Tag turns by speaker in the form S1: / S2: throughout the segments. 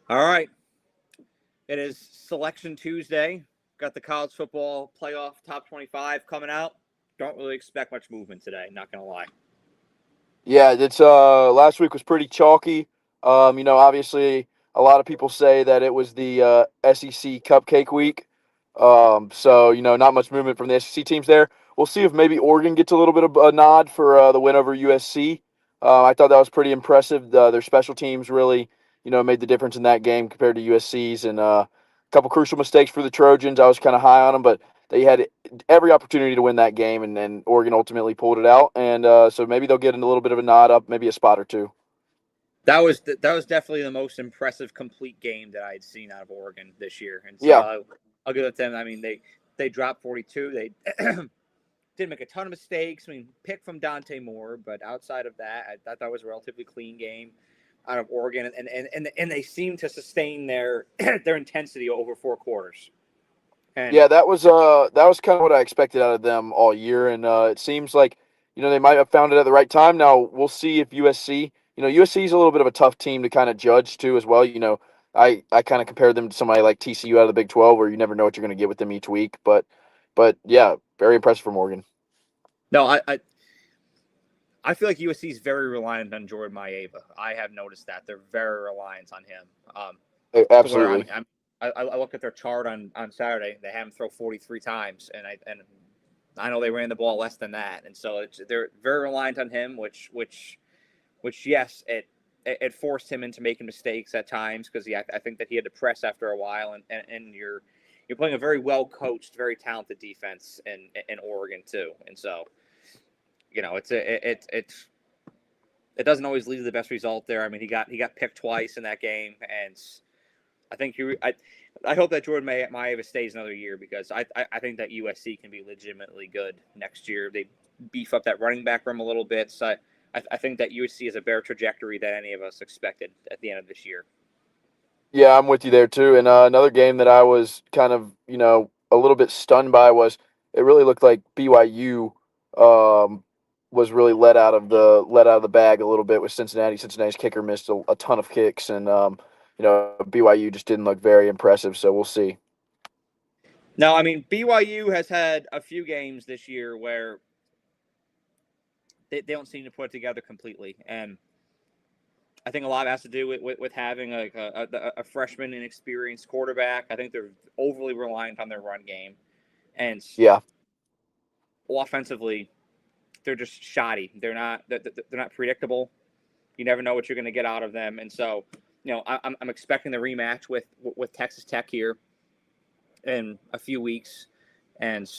S1: All right. It is Selection Tuesday. Got the college football playoff top 25 coming out. Don't really expect much movement today, not going to lie.
S2: Yeah, it's last week was pretty chalky. Obviously a lot of people say that it was the SEC Cupcake week. So not much movement from the SEC teams there. We'll see if maybe Oregon gets a little bit of a nod for the win over USC. I thought that was pretty impressive. Their special teams really, made the difference in that game compared to USC's, and a couple crucial mistakes for the Trojans. I was kind of high on them, but they had every opportunity to win that game, and Oregon ultimately pulled it out. And so maybe they'll get a little bit of a nod up, maybe a spot or two.
S1: That was definitely the most impressive complete game that I had seen out of Oregon this year, and so
S2: Yeah,
S1: I'll give it to them. I mean, they dropped 42. They didn't make a ton of mistakes. I mean, pick from Dante Moore, but outside of that, I thought that was a relatively clean game out of Oregon, and they seemed to sustain their their intensity over 4 quarters. And
S2: yeah, that was kind of what I expected out of them all year, and it seems like they might have found it at the right time. Now we'll see if USC, USC is a little bit of a tough team to kind of judge too as well. I kind of compared them to somebody like TCU out of the Big 12, where you never know what you're going to get with them each week. But yeah, very impressive from Oregon.
S1: no, I feel like USC is very reliant on Jordan Maeva. I have noticed that they're very reliant on him. To where
S2: Absolutely.
S1: I looked at their chart on Saturday. They had him throw 43 times, and I know they ran the ball less than that, and so they're very reliant on him. Which yes, it forced him into making mistakes at times because I think that he had to press after a while, and you're playing a very well coached, very talented defense in Oregon too, and so it doesn't always lead to the best result there. I mean, he got picked twice in that game, and I think I hope that Jordan Maeva stays another year because I think that USC can be legitimately good next year. They beef up that running back room a little bit. So I think that USC has a better trajectory than any of us expected at the end of this year.
S2: Yeah, I'm with you there too. And another game that I was kind of, a little bit stunned by was it really looked like BYU was really let out of the bag a little bit with Cincinnati. Cincinnati's kicker missed a ton of kicks, and BYU just didn't look very impressive. So we'll see.
S1: No, I mean BYU has had a few games this year where they don't seem to put it together completely, and I think a lot has to do with having a freshman inexperienced quarterback. I think they're overly reliant on their run game, and
S2: Yeah,
S1: offensively, they're just shoddy. They're not predictable. You never know what you're going to get out of them, and so I'm expecting the rematch with Texas Tech here in a few weeks, and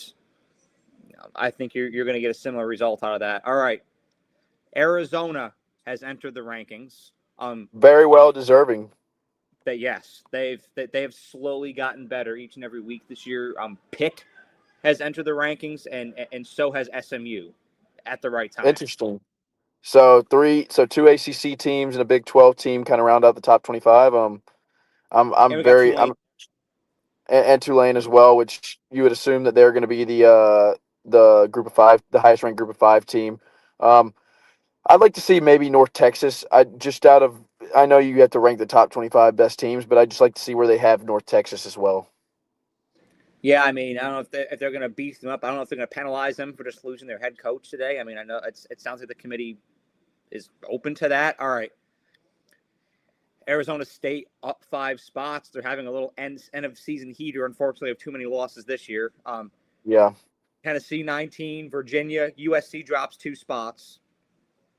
S1: I think you're going to get a similar result out of that. All right, Arizona has entered the rankings.
S2: very well deserving.
S1: That yes, they have slowly gotten better each and every week this year. Pitt has entered the rankings, and so has SMU at the right time.
S2: Interesting. So two ACC teams and a Big 12 team kind of round out the top 25.
S1: And
S2: I'm
S1: we got
S2: very
S1: Tulane.
S2: I'm and Tulane as well, which you would assume that they're going to be the group of five, the highest ranked group of five team. Um, I'd like to see maybe North Texas. I know you have to rank the top 25 best teams, but I'd just like to see where they have North Texas as well.
S1: Yeah, I mean, I don't know if they're going to beef them up. I don't know if they're going to penalize them for just losing their head coach today. I mean, I know it sounds like the committee is open to that. All right, Arizona State up 5 spots. They're having a little end of season heater. Unfortunately, of too many losses this year.
S2: Yeah,
S1: Tennessee 19, Virginia, USC drops 2 spots.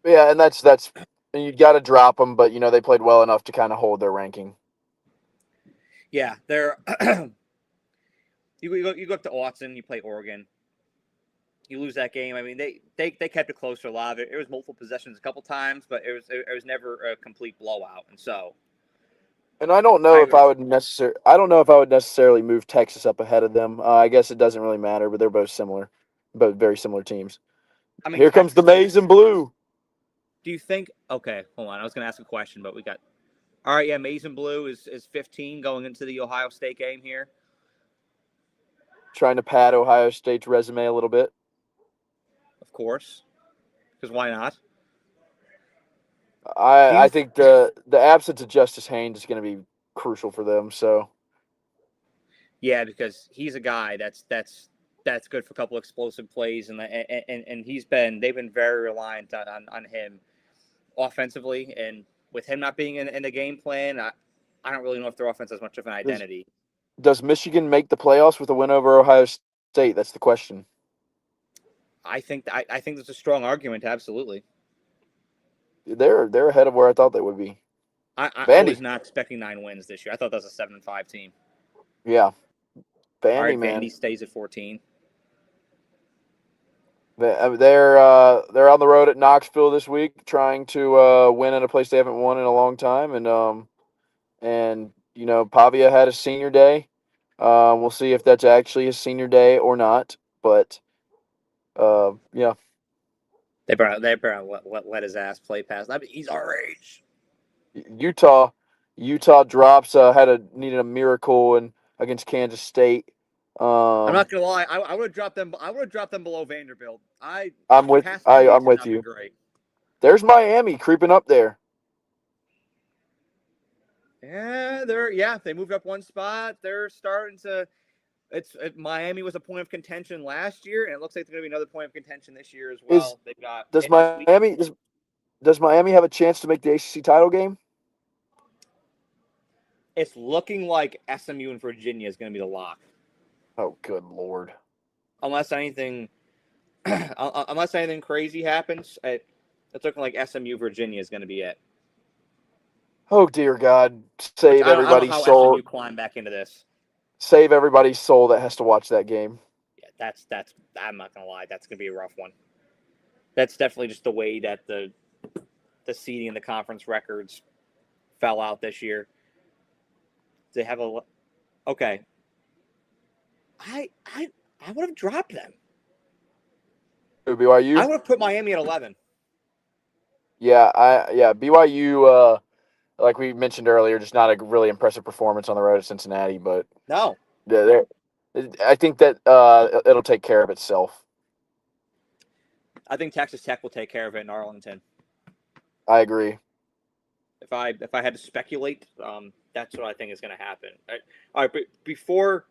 S2: yeah, and that's and you got to drop them, but they played well enough to kind of hold their ranking.
S1: Yeah, they're you go up to Autzen, you play Oregon, you lose that game. I mean, they kept it close for a lot of it. It was multiple possessions a couple times, but it was never a complete blowout. And so
S2: And I don't
S1: I
S2: know if
S1: agree.
S2: I would necessarily move Texas up ahead of them. I guess it doesn't really matter, but they're both similar, both very similar teams.
S1: I mean,
S2: Here comes the
S1: Texas
S2: maize and blue.
S1: Do you think? Okay, hold on. I was going to ask a question, but we got. All right, yeah, Mason Blue is 15 going into the Ohio State game here,
S2: Trying to pad Ohio State's resume a little bit.
S1: of course, because why not? Do
S2: I
S1: you?
S2: think the absence of Justice Haynes is going to be crucial for them. So
S1: Yeah, because he's a guy that's good for a couple explosive plays, and they've been very reliant on him offensively, and with him not being in the game plan, I don't really know if their offense has much of an
S2: does
S1: identity.
S2: does Michigan make the playoffs with a win over Ohio State? That's the question.
S1: I think there's a strong argument, absolutely.
S2: They're ahead of where I thought they would be.
S1: I was
S2: Vandy,
S1: not expecting 9 wins this year. I thought that was a 7-5 team.
S2: yeah,
S1: All
S2: Vandy,
S1: right,
S2: man.
S1: Vandy stays at 14.
S2: They're on the road at Knoxville this week, trying to win at a place they haven't won in a long time, and Pavia had a senior day. We'll see if that's actually his senior day or not, but yeah,
S1: They better let his ass play past. I mean, he's our age.
S2: Utah Utah drops needed a miracle and against Kansas State.
S1: I'm
S2: Um,
S1: not gonna lie. I would have dropped them. I would have dropped them below Vanderbilt.
S2: I'm with
S1: Past
S2: I,
S1: 10 games
S2: I'm
S1: have
S2: with
S1: not been
S2: you.
S1: great.
S2: There's Miami creeping up there.
S1: They moved up one spot. They're starting to. Miami was a point of contention last year, and it looks like they're going to be another point of contention this year as
S2: Is
S1: well. They've got
S2: does
S1: Pitt this week.
S2: Does Miami have a chance to make the ACC title game?
S1: It's looking like SMU and Virginia is going to be the lock,
S2: Oh, good Lord.
S1: unless anything, unless anything crazy happens. It's looking like SMU Virginia is going to be it.
S2: Oh, dear God.
S1: Which
S2: Save
S1: I don't know
S2: everybody's
S1: how
S2: soul.
S1: SMU climbed back into this.
S2: Save everybody's soul that has to watch that game.
S1: Yeah, that's. I'm not going to lie. That's going to be a rough one. That's definitely just the way that the seeding and the conference records fell out this year. They have a okay. I I I would have dropped them. I
S2: BYU?
S1: would have put Miami at 11.
S2: Yeah, BYU, like we mentioned earlier, just not a really impressive performance on the road at Cincinnati, but
S1: No,
S2: yeah, I think that it'll take care of itself.
S1: I think Texas Tech will take care of it in Arlington.
S2: I agree.
S1: If I had to speculate, that's what I think is going to happen. All right, but before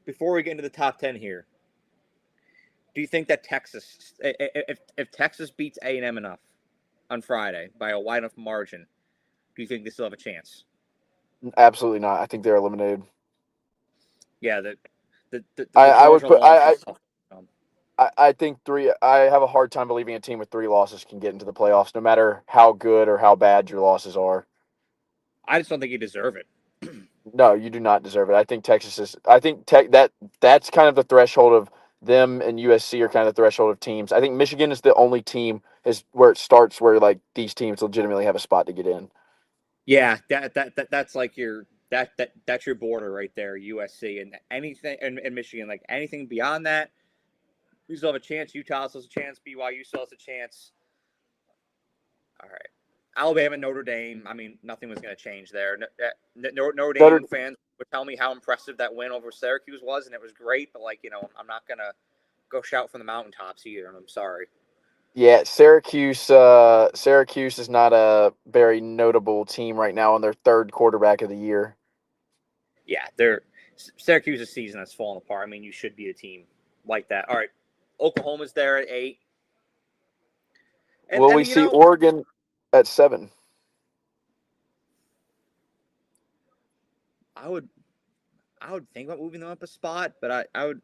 S1: we get into the top 10 here, do you think that Texas, if Texas beats A&M enough on Friday by a wide enough margin, do you think they still have a chance?
S2: Absolutely not. I think they're eliminated.
S1: Yeah, the
S2: I would
S1: Georgia
S2: put
S1: loss is tough.
S2: I think three. I have a hard time believing a team with 3 losses can get into the playoffs, no matter how good or how bad your losses are.
S1: I just don't think you deserve it.
S2: No, you do not deserve it. I think Texas is. I think that's kind of the threshold of them, and USC are kind of the threshold of teams. I think Michigan is the only team is where it starts, where like these teams legitimately have a spot to get in.
S1: Yeah, that's like that's your border right there, USC, and anything and Michigan, like anything beyond that, you still have a chance. Utah still has a chance. BYU still has a chance. All right, Alabama, Notre Dame. I mean, nothing was going to change there. Notre
S2: Notre,
S1: Dame fans would tell me how impressive that win over Syracuse was, and it was great. But I'm not gonna go shout from the mountaintops here, and I'm sorry.
S2: yeah, Syracuse. Syracuse is not a very notable team right now on their third quarterback of the year.
S1: Yeah, Syracuse's season has fallen apart. I mean, you should be a team like that. All right, Oklahoma's there at 8. And
S2: Will
S1: I
S2: we
S1: mean,
S2: see Oregon at 7?
S1: I would think about moving them up a spot, but I would.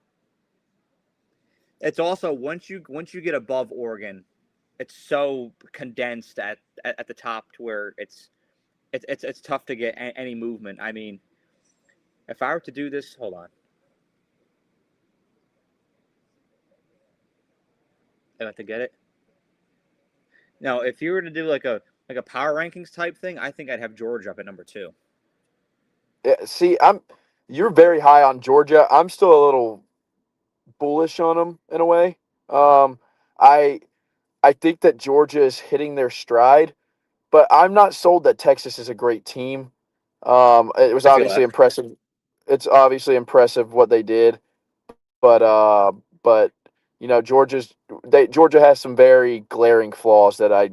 S1: It's also once you get above Oregon, it's so condensed at the top to where it's tough to get any movement. I mean, if I were to do this, hold on. I have to get it. Now, if you were to do like a power rankings type thing, I think I'd have Georgia up at number 2.
S2: Yeah, see, you're very high on Georgia. I'm still a little bullish on them in a way. Um, I I think that Georgia is hitting their stride, but I'm not sold that Texas is a great team. It was
S1: I feel
S2: obviously
S1: that.
S2: impressive. It's obviously impressive what they did, but Georgia has some very glaring flaws that I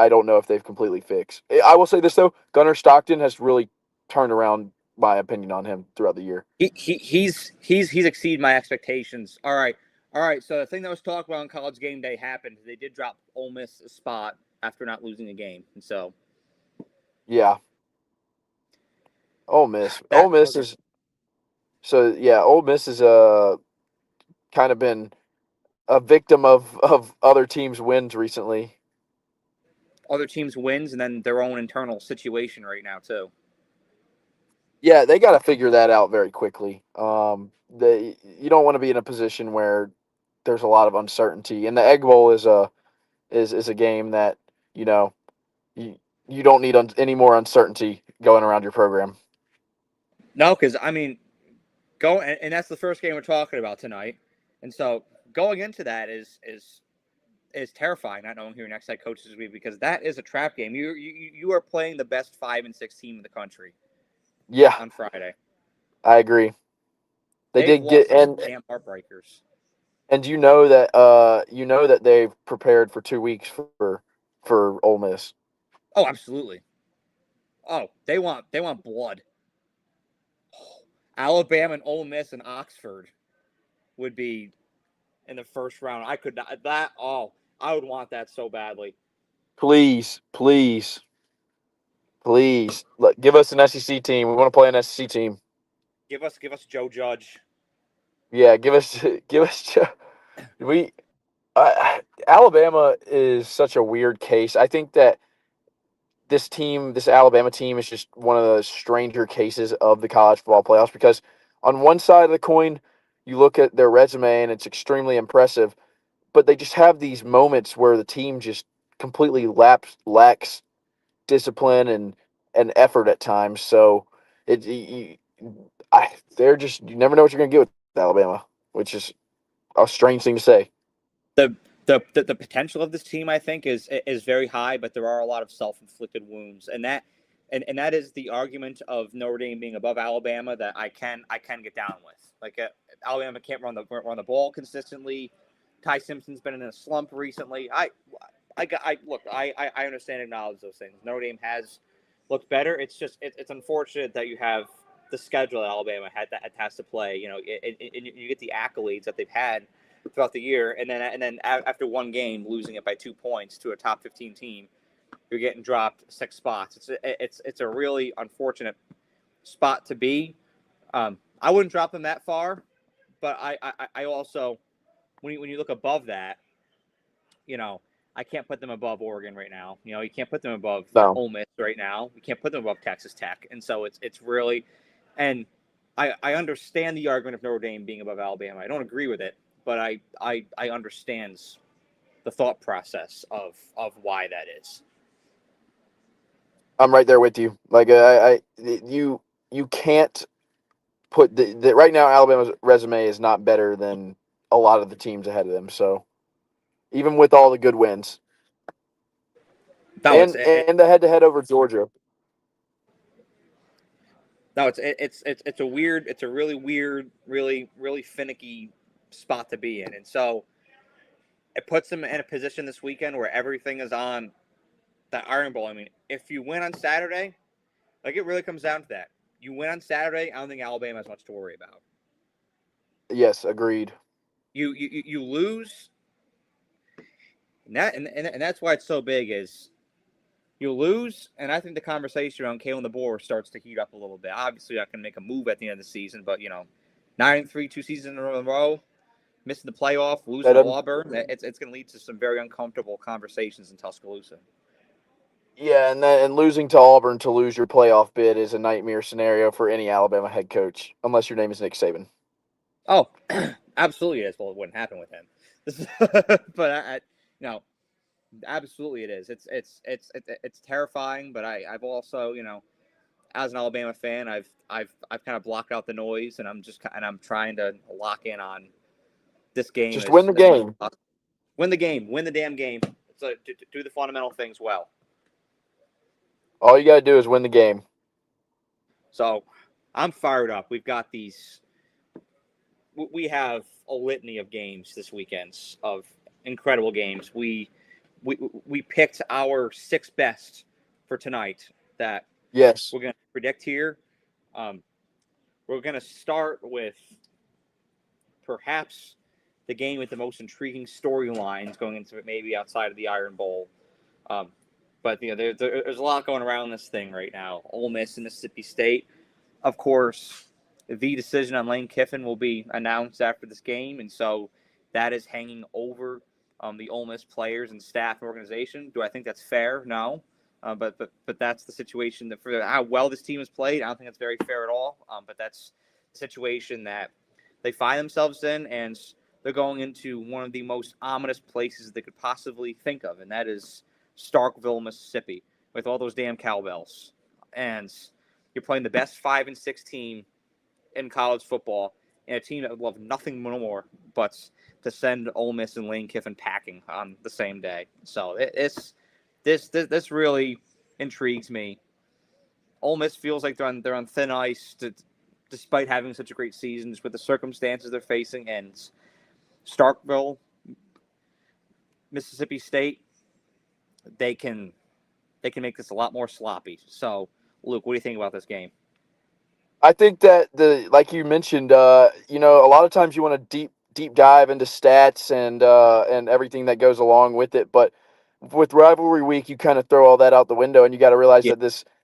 S2: don't know if they've completely fixed. I will say this though, Gunnar Stockton has really turned around my opinion on him throughout the year.
S1: He's exceeded my expectations. All right. So the thing that was talked about on College Game Day happened. They did drop Ole Miss a spot after not losing a game, and so
S2: Yeah, Ole Miss.
S1: that
S2: Ole Miss is so yeah. Ole Miss is kind of been a victim of other teams' wins recently.
S1: other teams wins, and then their own internal situation right now too.
S2: Yeah, they got to figure that out very quickly. You don't want to be in a position where there's a lot of uncertainty, and the Egg Bowl is a game that you know you you don't need any more uncertainty going around your program.
S1: No, because I mean, and that's the first game we're talking about tonight, and so going into that is terrifying. Not knowing who your next head coach is going to be, because that is a trap game. You are playing the best 5-6 team in the country
S2: Yeah,
S1: on Friday.
S2: I agree. They
S1: They've
S2: did get
S1: lost some damn heartbreakers.
S2: and you know that they've prepared for 2 weeks for Ole Miss.
S1: Oh, absolutely. Oh, they want blood. Alabama and Ole Miss and Oxford would be in the first round. I could not that. Oh, I would want that so badly.
S2: Please, please, please, give us an SEC team. We want to play an SEC team.
S1: Give us Joe Judge.
S2: Yeah, give us give us. We Alabama is such a weird case. I think that this Alabama team, is just one of the stranger cases of the college football playoffs because on one side of the coin, you look at their resume and it's extremely impressive, but they just have these moments where the team just completely lacks discipline and effort at times. So they're just, you never know what you're going to get with Alabama, which is a strange thing to say.
S1: The the potential of this team, I think, is very high, but there are a lot of self-inflicted wounds, and that is the argument of Notre Dame being above Alabama that I can get down with. Like Alabama can't run the ball consistently. Ty Simpson's been in a slump recently. I understand and acknowledge those things. Notre Dame has looked better. It's just it's unfortunate that you have the schedule that Alabama has to play. You know, and you get the accolades that they've had throughout the year, and then after one game, losing it by 2 points to a top 15 team, you're getting dropped 6 spots. It's a really unfortunate spot to be. I wouldn't drop them that far, but I also when you look above that, you know, I can't put them above Oregon right now. You know, you can't put them above
S2: No,
S1: Ole Miss right now. You can't put them above Texas Tech, and so it's really, and I understand the argument of Notre Dame being above Alabama. I don't agree with it, but I understand the thought process of why that is.
S2: I'm right there with you. Like you can't put right now Alabama's resume is not better than a lot of the teams ahead of them. So even with all the good wins
S1: No,
S2: and the head to head over Georgia.
S1: it's a weird, it's a really weird, really finicky spot to be in, and so it puts them in a position this weekend where everything is on the Iron Bowl. I mean, if you win on Saturday, like it really comes down to that. You win on Saturday, I don't think Alabama has much to worry about.
S2: Yes, agreed.
S1: You lose, and that's why it's so big is you lose, and I think the conversation around Kalen DeBoer starts to heat up a little bit. Obviously, I can make a move at the end of the season, but 9-3, 2 seasons in a row, missing the playoff, losing
S2: That
S1: to
S2: doesn't.
S1: Auburn, it's going to lead to some very uncomfortable conversations in Tuscaloosa.
S2: Yeah, and losing to Auburn to lose your playoff bid is a nightmare scenario for any Alabama head coach, unless your name is Nick Saban.
S1: Oh, absolutely it is. Well, it wouldn't happen with him, but absolutely it is. It's terrifying, but I've also as an Alabama fan, I've kind of blocked out the noise, and I'm trying to lock in on this game
S2: Just win the
S1: as much as
S2: game.
S1: possible. Win the game, win the damn game. So do the fundamental things well.
S2: All you got to do is win the game.
S1: So I'm fired up. We've got these. We have a litany of games this weekend of incredible games. We picked our 6 best for tonight that
S2: Yes.
S1: we're going to predict here. Um, we're going to start with perhaps the game with the most intriguing storylines going into it, maybe outside of the Iron Bowl. Um, but there's a lot going around this thing right now. Ole Miss and Mississippi State, of course. The decision on Lane Kiffin will be announced after this game, and so that is hanging over the Ole Miss players and staff and organization. Do I think that's fair? No. But that's the situation that for how well this team has played. I don't think that's very fair at all. But that's the situation that they find themselves in, and they're going into one of the most ominous places they could possibly think of, and that is Starkville, Mississippi, with all those damn cowbells. And you're playing the best 5-6 team in college football, and a team that would love nothing more but to send Ole Miss and Lane Kiffin packing on the same day. So this really intrigues me. Ole Miss feels like they're on thin ice, despite having such a great season, just with the circumstances they're facing. And Starkville, Mississippi State, they can make this a lot more sloppy. So, Luke, what do you think about this game?
S2: I think that like you mentioned, a lot of times you want to deep dive into stats and everything that goes along with it, but with rivalry week, you kind of throw all that out the window, and you got to realize
S1: Yeah.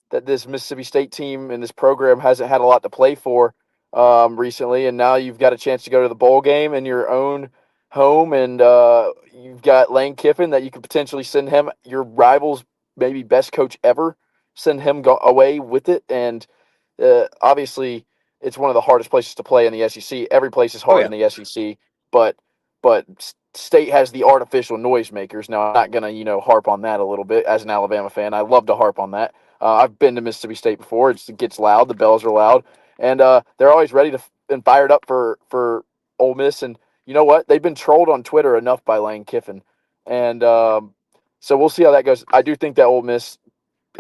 S2: that this Mississippi State team and this program hasn't had a lot to play for recently, and now you've got a chance to go to the bowl game in your own home, and you've got Lane Kiffin that you could potentially send him your rival's maybe best coach ever, send him away with it, and obviously, it's one of the hardest places to play in the SEC. Every place is
S1: Oh
S2: hard
S1: yeah.
S2: in the SEC, but State has the artificial noisemakers. Now, I'm not gonna harp on that a little bit as an Alabama fan. I love to harp on that. I've been to Mississippi State before. It gets loud. The bells are loud, and they're always ready to and fired up for Ole Miss. And you know what? They've been trolled on Twitter enough by Lane Kiffin, and so we'll see how that goes. I do think that Ole Miss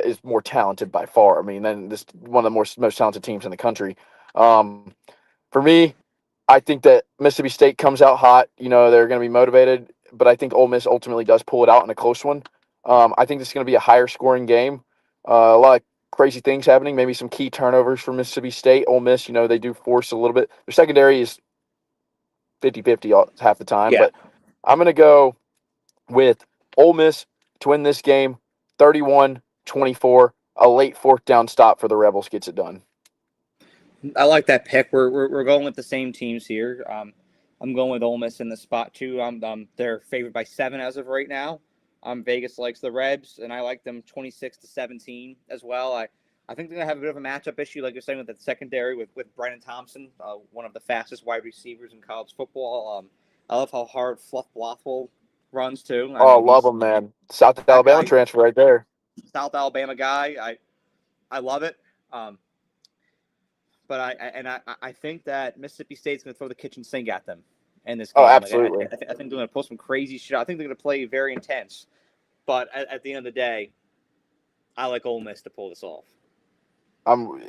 S2: is more talented by far. I mean, then this one of the most talented teams in the country. For me, I think that Mississippi State comes out hot. They're going to be motivated, but I think Ole Miss ultimately does pull it out in a close one. I think this is going to be a higher scoring game. A lot of crazy things happening. Maybe some key turnovers for Mississippi State. Ole Miss, they do force a little bit. Their secondary is 50-50 half the time,
S1: Yeah.
S2: but I'm going to go with Ole Miss to win this game 31-24. A late fourth down stop for the Rebels gets it done.
S1: I like that pick. We're going with the same teams here. I'm going with Ole Miss in the spot too. They're favored by 7 as of right now. Vegas likes the Rebs, and I like them 26-17 as well. I think they're gonna have a bit of a matchup issue, like you're saying, with the secondary with Brennan Thompson, one of the fastest wide receivers in college football. I love how hard Fluff Bothwell runs too. I
S2: Oh,
S1: mean,
S2: love
S1: he's
S2: them, man. South
S1: that
S2: Alabama
S1: guy,
S2: transfer right there.
S1: South Alabama guy. I love it. But I think that Mississippi State's going to throw the kitchen sink at them in this
S2: Oh,
S1: game. Like
S2: absolutely.
S1: I think they're going to pull some crazy shit. I think they're going to play very intense. But at the end of the day, I like Ole Miss to pull this off.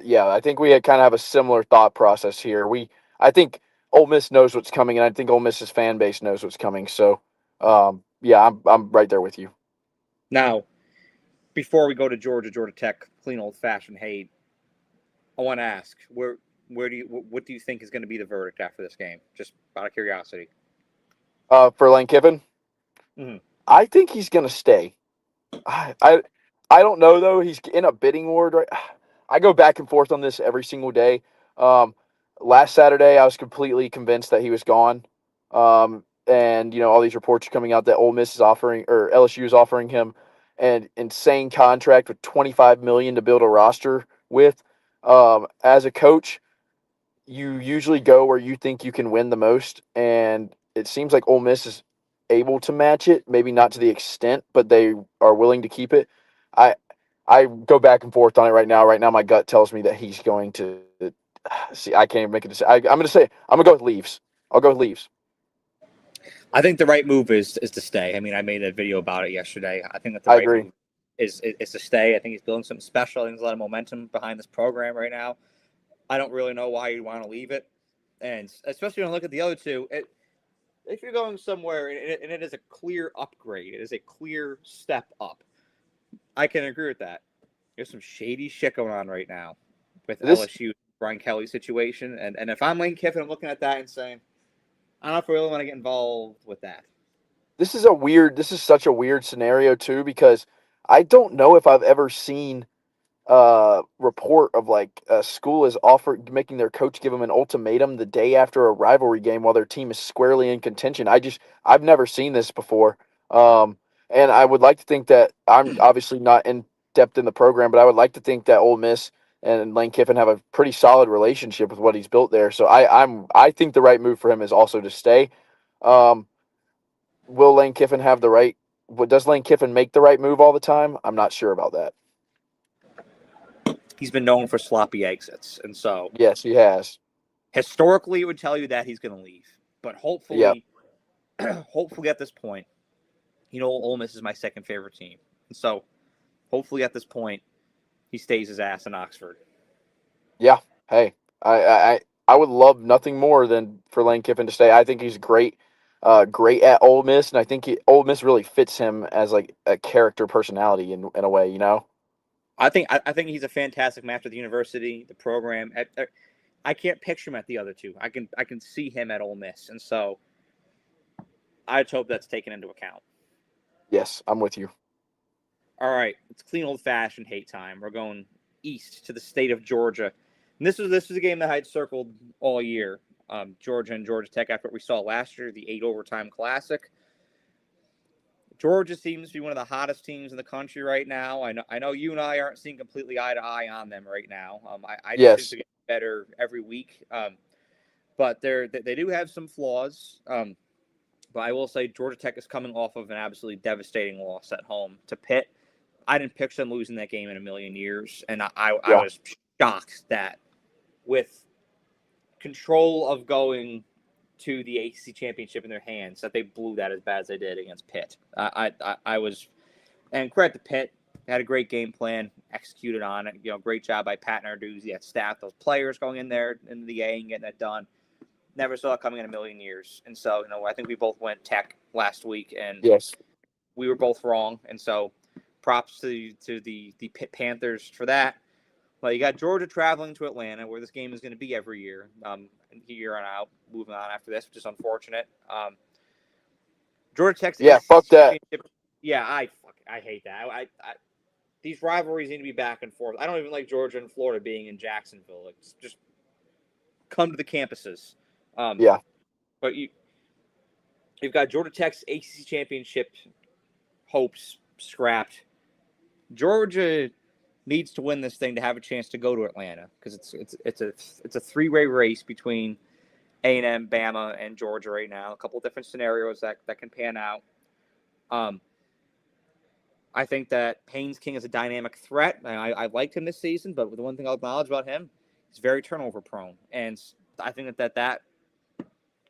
S2: Yeah, I think we kind of have a similar thought process here. I think Ole Miss knows what's coming, and I think Ole Miss's fan base knows what's coming. So, yeah, I'm right there with you.
S1: Now, before we go to Georgia Tech, clean old fashioned hate, I want to ask what do you think is going to be the verdict after this game? Just out of curiosity.
S2: For Lane Kiffin,
S1: Mm-hmm.
S2: I think he's gonna stay. I I don't know though. He's in a bidding war. Right? I go back and forth on this every single day. Um, Last Saturday, I was completely convinced that he was gone. And all these reports are coming out that Ole Miss is offering or LSU is offering him an insane contract with $25 million to build a roster with. As a coach, you usually go where you think you can win the most, and it seems like Ole Miss is able to match it. Maybe not to the extent, but they are willing to keep it. I I go back and forth on it right now. Right now, my gut tells me that he's going to see. I can't even make a decision. I'm going to say I'm going to go with Leaves. I'll go with Leaves.
S1: I think the right move is to stay. I mean, I made a video about it yesterday. I think that the
S2: I
S1: right
S2: agree.
S1: move is to stay. I think he's building something special. I think there's a lot of momentum behind this program right now. I don't really know why you'd want to leave it, and especially when I look at the other two. If you're going somewhere and it is a clear upgrade, it is a clear step up. I can agree with that. There's some shady shit going on right now with
S2: This
S1: LSU Brian Kelly situation, and if I'm Lane Kiffin, I'm looking at that and saying, I don't know if I really want to get involved with that.
S2: this is such a weird scenario too, because I don't know if I've ever seen report of like a school is offered making their coach give them an ultimatum the day after a rivalry game while their team is squarely in contention. I've never seen this before. Um, and I would like to think that I'm obviously not in depth in the program, but I would like to think that Ole Miss and Lane Kiffin have a pretty solid relationship with what he's built there. So I think the right move for him is also to stay. Um, will Lane Kiffin have the right? Does Lane Kiffin make the right move all the time? I'm not sure about that.
S1: He's been known for sloppy exits, and so
S2: Yes, he has.
S1: historically, it would tell you that he's going to leave. But
S2: Yeah.
S1: hopefully, hopefully at this point, Ole Miss is my second favorite team, and so hopefully at this point, he stays his ass in Oxford.
S2: Yeah. Hey, I would love nothing more than for Lane Kiffin to stay. I think he's great, great at Ole Miss, and I think Ole Miss really fits him as like a character personality in a way.
S1: I think he's a fantastic match at the university, the program. I can't picture him at the other two. I can see him at Ole Miss, and so I just hope that's taken into account.
S2: Yes, I'm with you.
S1: All right, it's clean old fashioned hate time. We're going east to the state of Georgia, and this was a game that I had circled all year. Georgia and Georgia Tech after what we saw last year, the 8 overtime classic. Georgia seems to be one of the hottest teams in the country right now. I know you and I aren't seeing completely eye to eye on them right now. I just think
S2: Yes.
S1: they're getting better every week. But they do have some flaws. But I will say Georgia Tech is coming off of an absolutely devastating loss at home to Pitt. I didn't picture them losing that game in a million years, and I
S2: Yeah.
S1: was shocked that with control of going to the ACC championship in their hands, that they blew that as bad as they did against Pitt. I was, and credit to Pitt, they had a great game plan, executed on it. Great job by Pat Narduzzi at staff, those players going in there into the A and getting that done. Never saw it coming in a million years. And so, I think we both went Tech last week, and
S2: Yes.
S1: we were both wrong. And so, props to the Pitt Panthers for that. Well, you got Georgia traveling to Atlanta, where this game is going to be every year, year on out. Moving on after this, which is unfortunate. Georgia Tech's
S2: Yeah.
S1: ACC
S2: Fuck that.
S1: championship. Yeah, I hate that. These rivalries need to be back and forth. I don't even like Georgia and Florida being in Jacksonville. It's just come to the campuses.
S2: Yeah.
S1: But you've got Georgia Tech's ACC championship hopes scrapped. Georgia needs to win this thing to have a chance to go to Atlanta because it's a three-way race between A&M, Bama, and Georgia right now. A couple of different scenarios that can pan out. I think that Haynes King is a dynamic threat. I liked him this season, but the one thing I'll acknowledge about him, he's very turnover prone, and I think that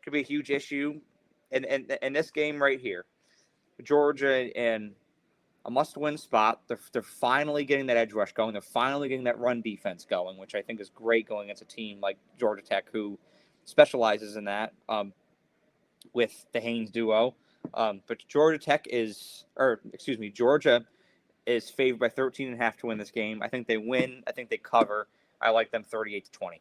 S1: could be a huge issue in this game right here. Georgia in a must-win spot. They're finally getting that edge rush going. They're finally getting that run defense going, which I think is great going against a team like Georgia Tech, who specializes in that with the Haynes duo. But Georgia is favored by 13.5 to win this game. I think they win. I think they cover. I like them 38-20.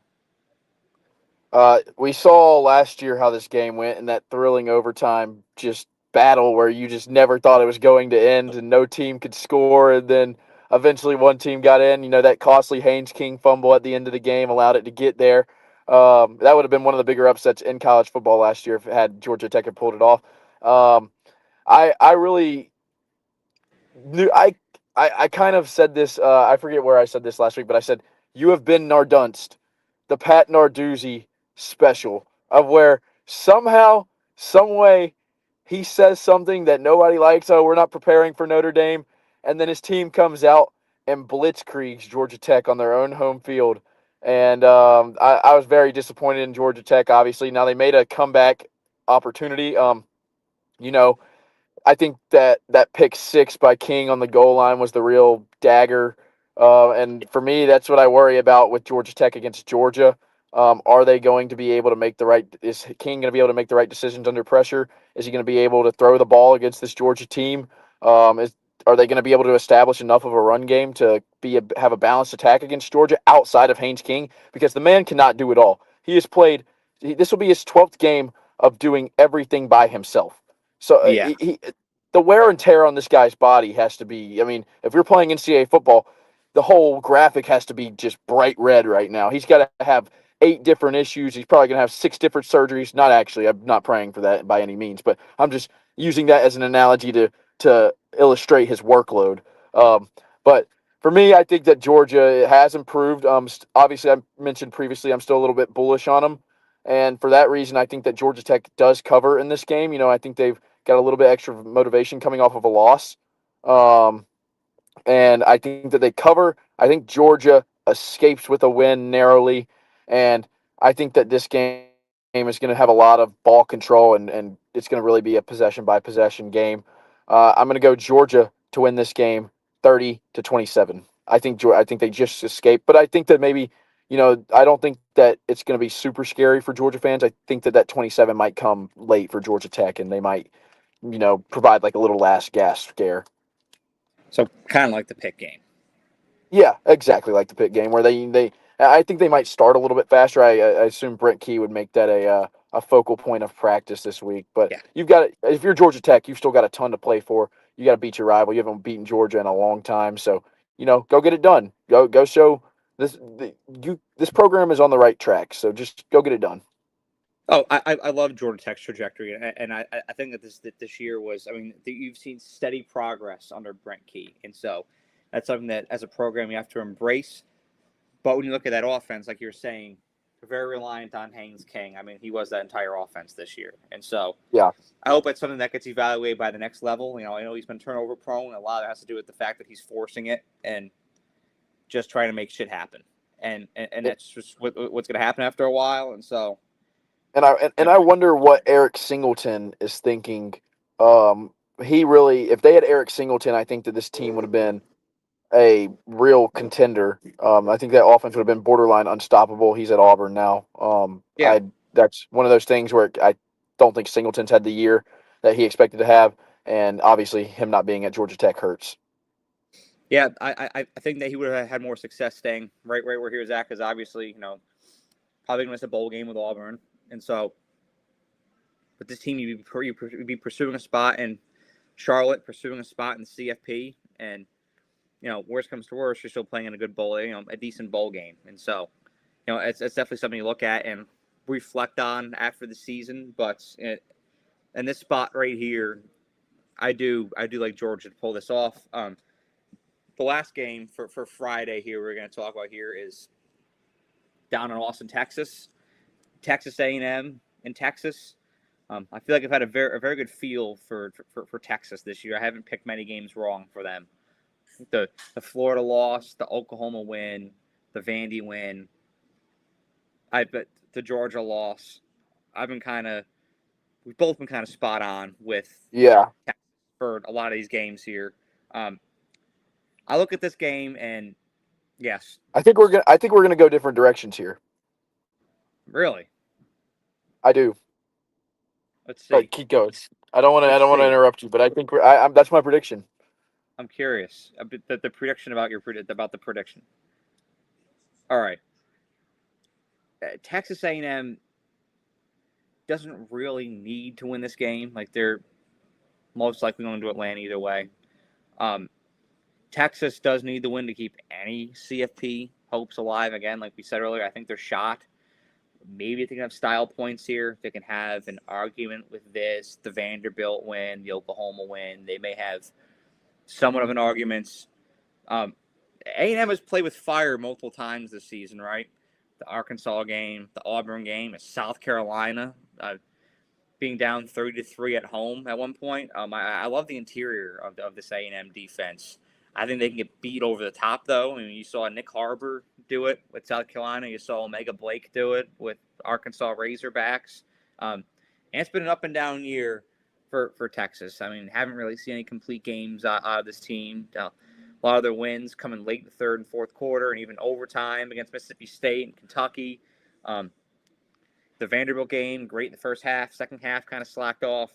S2: We saw last year how this game went in that thrilling overtime just battle where you just never thought it was going to end and no team could score, and then eventually one team got in. That costly Haynes King fumble at the end of the game allowed it to get there. That would have been one of the bigger upsets in college football last year if it had Georgia Tech had pulled it off. I really knew I kind of said this. I forget where I said this last week, but I said you have been Nardunced, the Pat Narduzzi special, of where somehow, some way, he says something that nobody likes. Oh, we're not preparing for Notre Dame, and then his team comes out and blitzkriegs Georgia Tech on their own home field. And I was very disappointed in Georgia Tech. Obviously, now they made a comeback opportunity. You know, I think that pick six by King on the goal line was the real dagger. And for me, that's what I worry about with Georgia Tech against Georgia. Are they going to be able to make is King going to be able to make the right decisions under pressure? Is he going to be able to throw the ball against this Georgia team? are they going to be able to establish enough of a run game to have a balanced attack against Georgia outside of Haynes King? Because the man cannot do it all. He has played. This will be his 12th game of doing everything by himself. So
S1: Yeah.
S2: the wear and tear on this guy's body has to be. I mean, if you're playing NCAA football, the whole graphic has to be just bright red right now. He's got to have 8 different issues. He's probably going to have 6 different surgeries. Not actually. I'm not praying for that by any means, but I'm just using that as an analogy to illustrate his workload. But for me, I think that Georgia has improved. Obviously, I mentioned previously I'm still a little bit bullish on them, and for that reason, I think that Georgia Tech does cover in this game. I think they've got a little bit extra motivation coming off of a loss. And I think that they cover. I think Georgia escapes with a win narrowly, and I think that this game is going to have a lot of ball control, and it's going to really be a possession by possession game. I'm going to go Georgia to win this game, 30-27. I think they just escaped, but I think that maybe I don't think that it's going to be super scary for Georgia fans. I think that 27 might come late for Georgia Tech, and they might provide like a little last gas scare.
S1: So kind of like the Pitt game.
S2: Yeah, exactly like the Pitt game where they I think they might start a little bit faster. I assume Brent Key would make that a focal point of practice this week. But
S1: Yeah.
S2: if you're Georgia Tech, you've still got a ton to play for. You got to beat your rival. You haven't beaten Georgia in a long time, so go get it done. Go show this program is on the right track. So just go get it done.
S1: Oh, I love Georgia Tech's trajectory, and I think that this year was, I mean, you've seen steady progress under Brent Key, and so that's something that as a program you have to embrace. But when you look at that offense, like you're saying, very reliant on Haynes King. I mean, he was that entire offense this year, and so
S2: Yeah.
S1: I hope it's something that gets evaluated by the next level. I know he's been turnover prone. A lot of it has to do with the fact that he's forcing it and just trying to make shit happen, and that's just what's going to happen after a while, and so.
S2: And I wonder what Eric Singleton is thinking. If they had Eric Singleton, I think that this team would have been a real contender. I think that offense would have been borderline unstoppable. He's at Auburn now.
S1: Yeah.
S2: That's one of those things where I don't think Singleton's had the year that he expected to have, and obviously him not being at Georgia Tech hurts.
S1: Yeah, I think that he would have had more success staying right where he was at, because obviously, probably going to miss a bowl game with Auburn. And so, but this team, you'd be pursuing a spot in Charlotte, pursuing a spot in the CFP. And, worst comes to worst, you're still playing in a good bowl, a decent bowl game. And so, it's definitely something you look at and reflect on after the season. But in this spot right here, I do like Georgia to pull this off. The last game for Friday here we're going to talk about here is down in Austin, Texas. Texas A&M in Texas. I feel like I've had a very good feel for Texas this year. I haven't picked many games wrong for them. The Florida loss, the Oklahoma win, the Vandy win. I bet the Georgia loss. We've both been kind of spot on with Texas for a lot of these games here. I look at this game and yes,
S2: I think we're gonna go different directions here.
S1: really.
S2: I do.
S1: Let's see.
S2: But keep going. I don't want to interrupt you, but I think that's my prediction.
S1: I'm curious the prediction about about the prediction. All right, Texas A&M doesn't really need to win this game. Like, they're most likely going to Atlanta either way. Texas does need the win to keep any CFP hopes alive. Again, like we said earlier, I think they're shot. Maybe they can have style points here. They can have an argument with this, the Vanderbilt win, the Oklahoma win. They may have somewhat of an argument. A&M has played with fire multiple times this season, right? The Arkansas game, the Auburn game, South Carolina, being down 30-3 at home at one point. I love the interior of this A&M defense. I think they can get beat over the top, though. I mean, you saw Nick Harbor do it with South Carolina. You saw Omega Blake do it with Arkansas Razorbacks. And it's been an up and down year for Texas. I mean, haven't really seen any complete games out of this team. A lot of their wins coming late in the third and fourth quarter, and even overtime against Mississippi State and Kentucky. The Vanderbilt game, great in the first half. Second half, kind of slacked off.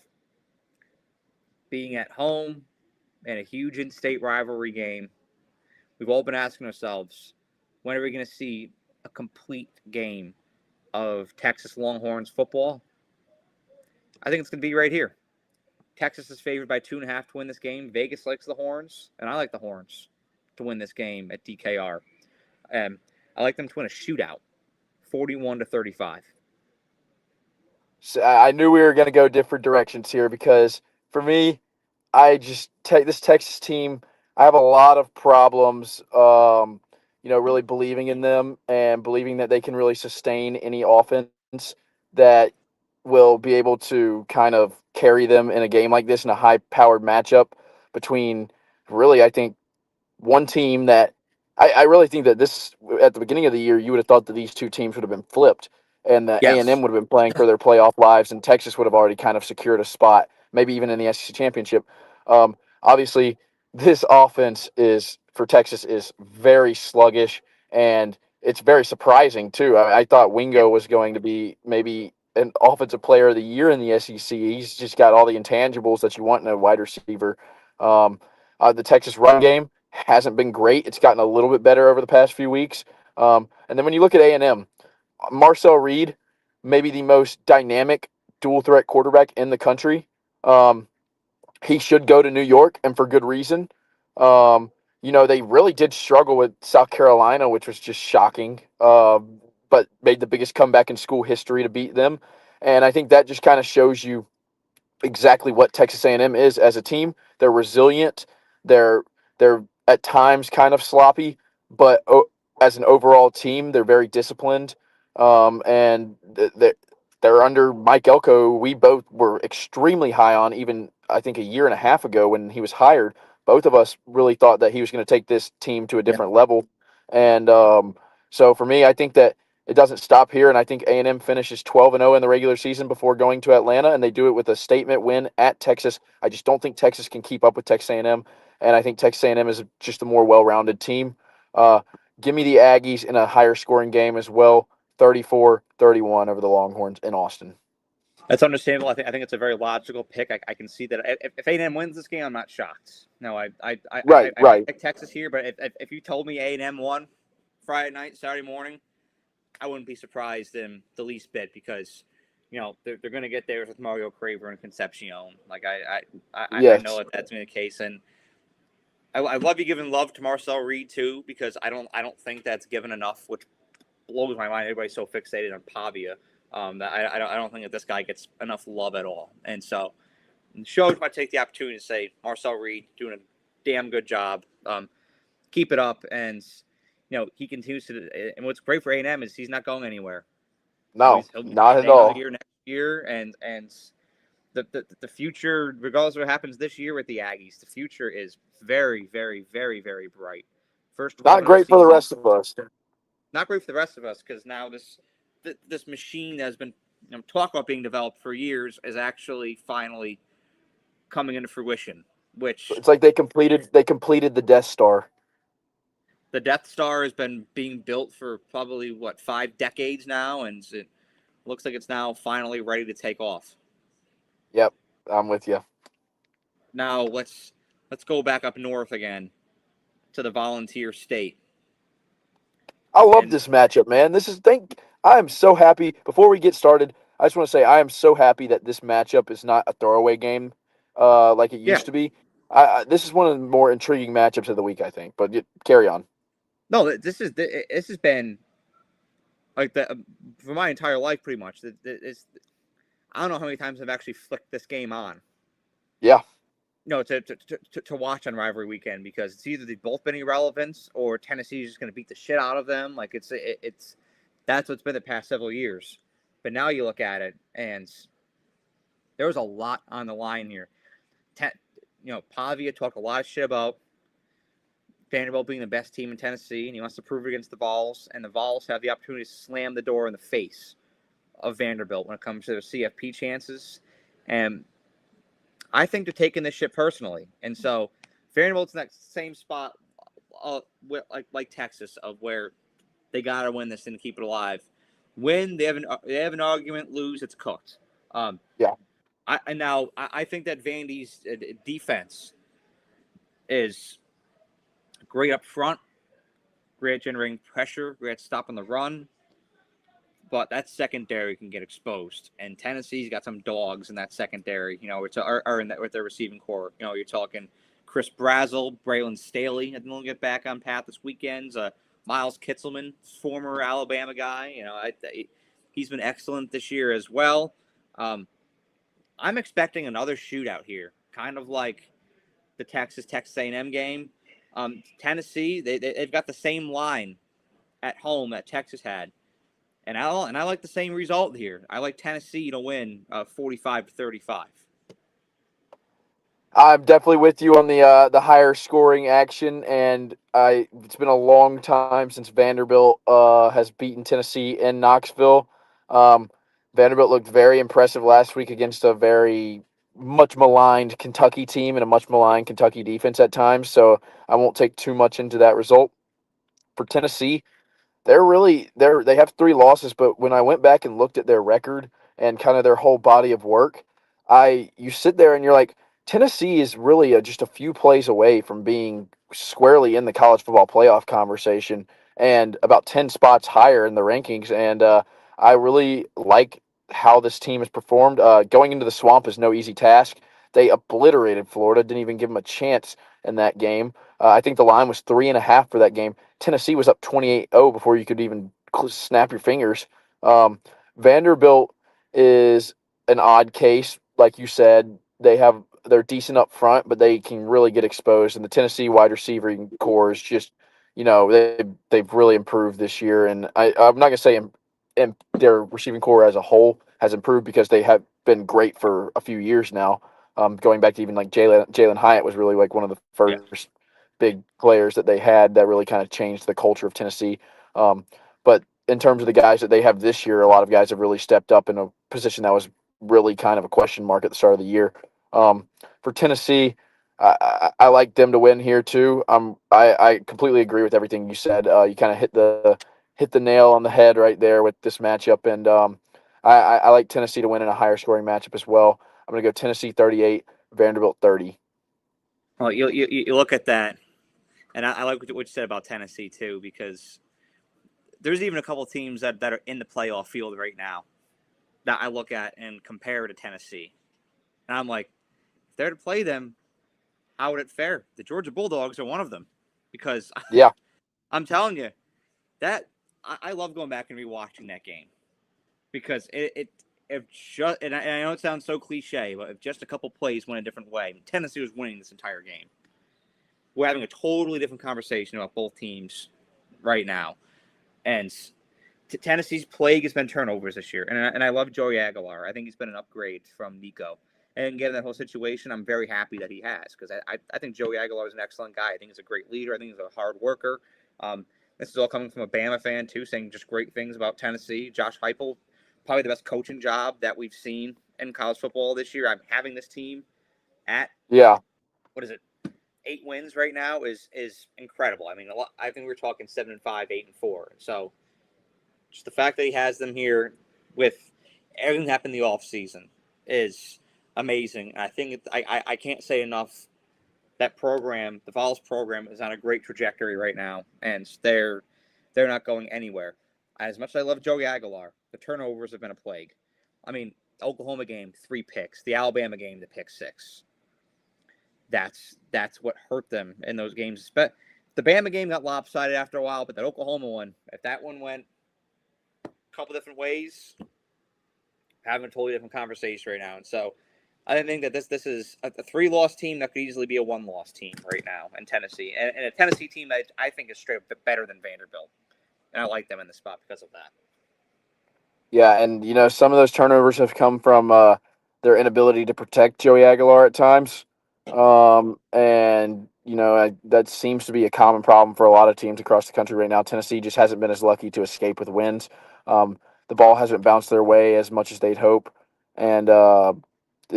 S1: Being at home, and a huge in-state rivalry game, we've all been asking ourselves, when are we going to see a complete game of Texas Longhorns football? I think it's going to be right here. Texas is favored by 2.5 to win this game. Vegas likes the Horns, and I like the Horns to win this game at DKR. I like them to win a shootout, 41-35.
S2: So I knew we were going to go different directions here because for me, I just take this Texas team. I have a lot of problems, really believing in them and believing that they can really sustain any offense that will be able to kind of carry them in a game like this in a high-powered matchup between really, I think, one team that I really think that this at the beginning of the year you would have thought that these two teams would have been flipped and that A&M
S1: Yes.
S2: would have been playing for their playoff lives and Texas would have already kind of secured a spot, maybe even in the SEC championship. Obviously, this offense is for Texas is very sluggish and it's very surprising too. I thought Wingo was going to be maybe an offensive player of the year in the SEC. He's just got all the intangibles that you want in a wide receiver. The Texas run game hasn't been great. It's gotten a little bit better over the past few weeks. And then when you look at A&M, Marcel Reed, maybe the most dynamic dual threat quarterback in the country. He should go to New York, and for good reason. They really did struggle with South Carolina, which was just shocking, but made the biggest comeback in school history to beat them. And I think that just kind of shows you exactly what Texas A&M is as a team. They're resilient. They're at times kind of sloppy, but as an overall team, they're very disciplined. And they're under Mike Elko. We both were extremely high on, even I think a year and a half ago when he was hired. Both of us really thought that he was going to take this team to a different level. And so for me, I think that it doesn't stop here, and I think A&M finishes 12-0 in the regular season before going to Atlanta, and they do it with a statement win at Texas. I just don't think Texas can keep up with Texas A&M, and I think Texas A&M is just a more well-rounded team. Give me the Aggies in a higher scoring game as well, 34-31 over the Longhorns in Austin.
S1: That's understandable. I think it's a very logical pick. I can see that if A&M wins this game, I'm not shocked. No, I
S2: Right.
S1: pick Texas here, but if you told me A&M won Friday night, Saturday morning, I wouldn't be surprised in the least bit because, they're going to get theirs with Mario Craver and Concepcion. Like I know that that's been the case, and I love you giving love to Marcel Reed too because I don't think that's given enough, which blows my mind. Everybody's so fixated on Pavia that I don't think that this guy gets enough love at all, and so the show might take the opportunity to say Marcel Reed doing a damn good job. Keep it up, and he continues to. And what's great for A&M is he's not going anywhere.
S2: No,
S1: He'll be
S2: not at
S1: staying
S2: all.
S1: here next year, and the future, regardless of what happens this year with the Aggies, the future is very, very, very, very bright. First 12
S2: Not great for the rest of us.
S1: Not great for the rest of us because now this machine that has been talk about being developed for years is actually finally coming into fruition. Which
S2: It's like they completed the Death Star.
S1: the Death Star has been being built for probably 5 decades now, and it looks like it's now finally ready to take off.
S2: Yep, I'm with you.
S1: Now let's go back up north again to the Volunteer State.
S2: I love this matchup, man. I am so happy. Before we get started, I just want to say I am so happy that this matchup is not a throwaway game like it used to be. This is one of the more intriguing matchups of the week, I think. But carry on.
S1: No, this has been like for my entire life, pretty much. I don't know how many times I've actually flicked this game on.
S2: Yeah.
S1: To watch on Rivalry Weekend because it's either they've both been irrelevant or Tennessee's just going to beat the shit out of them. Like it's that's what's been the past several years. But now you look at it and there was a lot on the line here. Pavia talked a lot of shit about Vanderbilt being the best team in Tennessee, and he wants to prove it against the Vols, and the Vols have the opportunity to slam the door in the face of Vanderbilt when it comes to their CFP chances. And I think they're taking this shit personally. And so Vanderbilt's in that same spot like Texas of where they got to win this and keep it alive. Win, they have an argument. Lose, it's cooked.
S2: Yeah.
S1: I think that Vandy's defense is great up front, great at generating pressure, great at stopping the run. But that secondary can get exposed, and Tennessee's got some dogs in that secondary. Or in that with their receiving core. You're talking Chris Brazel, Braylon Staley. I think they'll get back on path this weekend. Miles Kitzelman, former Alabama guy. He's been excellent this year as well. I'm expecting another shootout here, kind of like the Texas A&M game. Tennessee, they've got the same line at home that Texas had. And I like the same result here. I like Tennessee to win 45-35.
S2: I'm definitely with you on the higher scoring action, and it's been a long time since Vanderbilt has beaten Tennessee in Knoxville. Vanderbilt looked very impressive last week against a very much maligned Kentucky team and a much maligned Kentucky defense at times. So I won't take too much into that result. For Tennessee, they have 3 losses, but when I went back and looked at their record and kind of their whole body of work, you sit there and you're like, Tennessee is really just a few plays away from being squarely in the college football playoff conversation and about 10 spots higher in the rankings. And I really like how this team has performed. Going into the swamp is no easy task. They obliterated Florida, didn't even give them a chance in that game. I think the line was 3.5 for that game. Tennessee was up 28-0 before you could even snap your fingers. Vanderbilt is an odd case, like you said. They're decent up front, but they can really get exposed. And the Tennessee wide receiving core is just, they've really improved this year. And I'm not gonna say their receiving core as a whole has improved because they have been great for a few years now. Going back to even like Jalen Hyatt was really like one of the first big players that they had that really kind of changed the culture of Tennessee. But in terms of the guys that they have this year, a lot of guys have really stepped up in a position that was really kind of a question mark at the start of the year. For Tennessee, I like them to win here too. I completely agree with everything you said. You kind of hit the nail on the head right there with this matchup, and I like Tennessee to win in a higher scoring matchup as well. I'm going to go Tennessee 38, Vanderbilt 30.
S1: Well, you look at that, and I like what you said about Tennessee too, because there's even a couple of teams that are in the playoff field right now that I look at and compare to Tennessee. And I'm like, if they're to play them, how would it fare? The Georgia Bulldogs are one of them. Because
S2: yeah,
S1: I'm telling you, that I love going back and rewatching that game. Because and I know it sounds so cliche, but if just a couple plays went a different way, Tennessee was winning this entire game. We're having a totally different conversation about both teams right now. And Tennessee's plague has been turnovers this year. And I love Joey Aguilar. I think he's been an upgrade from Nico. And given that whole situation, I'm very happy that he has, because I think Joey Aguilar is an excellent guy. I think he's a great leader. I think he's a hard worker. This is all coming from a Bama fan, too, saying just great things about Tennessee. Josh Heupel, probably the best coaching job that we've seen in college football this year. I'm having this team at, what is it, 8 wins right now is incredible. I mean, I think we're talking 7-5, 8-4. So just the fact that he has them here with everything that happened in the offseason is amazing. I think I can't say enough. That program, the Vols program, is on a great trajectory right now, and they're not going anywhere. As much as I love Joey Aguilar, the turnovers have been a plague. I mean, the Oklahoma game, 3 picks. The Alabama game, the pick 6. That's what hurt them in those games. But the Bama game got lopsided after a while, but that Oklahoma one, if that one went a couple different ways, having a totally different conversation right now. And so I think that this is a 3-loss team that could easily be a 1-loss team right now in Tennessee. And a Tennessee team that I think is straight up better than Vanderbilt. And I like them in the spot because of that.
S2: Yeah, and some of those turnovers have come from their inability to protect Joey Aguilar at times, and that seems to be a common problem for a lot of teams across the country right now. Tennessee just hasn't been as lucky to escape with wins. The ball hasn't bounced their way as much as they'd hope, and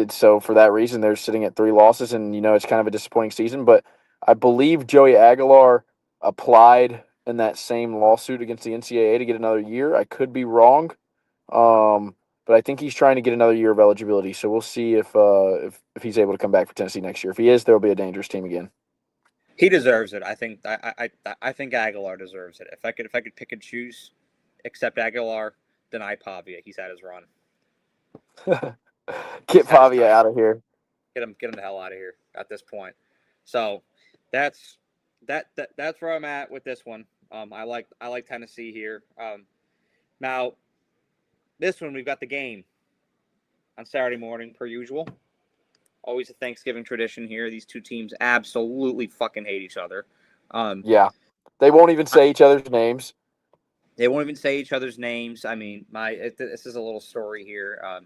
S2: so for that reason they're sitting at 3 losses, and it's kind of a disappointing season. But I believe Joey Aguilar applied in that same lawsuit against the NCAA to get another year. I could be wrong. But I think he's trying to get another year of eligibility. So we'll see if he's able to come back for Tennessee next year. If he is, there will be a dangerous team again.
S1: He deserves it. I think I think Aguilar deserves it. If I could pick and choose, except Aguilar, deny Pavia. He's had his run.
S2: Get Pavia out of here.
S1: Get him the hell out of here at this point. So that's that's where I'm at with this one. I like Tennessee here. Now this one we've got the game on Saturday morning per usual. Always a Thanksgiving tradition here. These two teams absolutely fucking hate each other.
S2: Yeah. They won't even say each other's names.
S1: They won't even say each other's names. I mean, this is a little story here.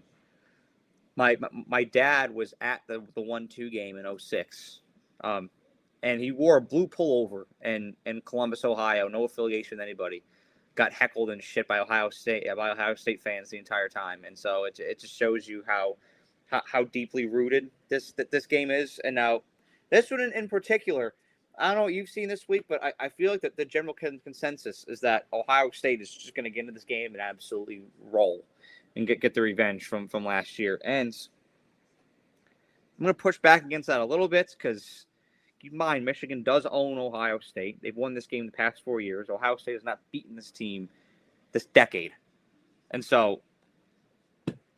S1: My dad was at the 1-2 game in 06. And he wore a blue pullover in Columbus, Ohio. No affiliation with anybody. Got heckled and shit by Ohio State fans the entire time. And so it just shows you how deeply rooted this game is. And now this one in particular, I don't know what you've seen this week, but I feel like that the general consensus is that Ohio State is just going to get into this game and absolutely roll and get the revenge from last year. And I'm going to push back against that a little bit because keep in mind, Michigan does own Ohio State. They've won this game the past 4 years. Ohio State has not beaten this team this decade. And so,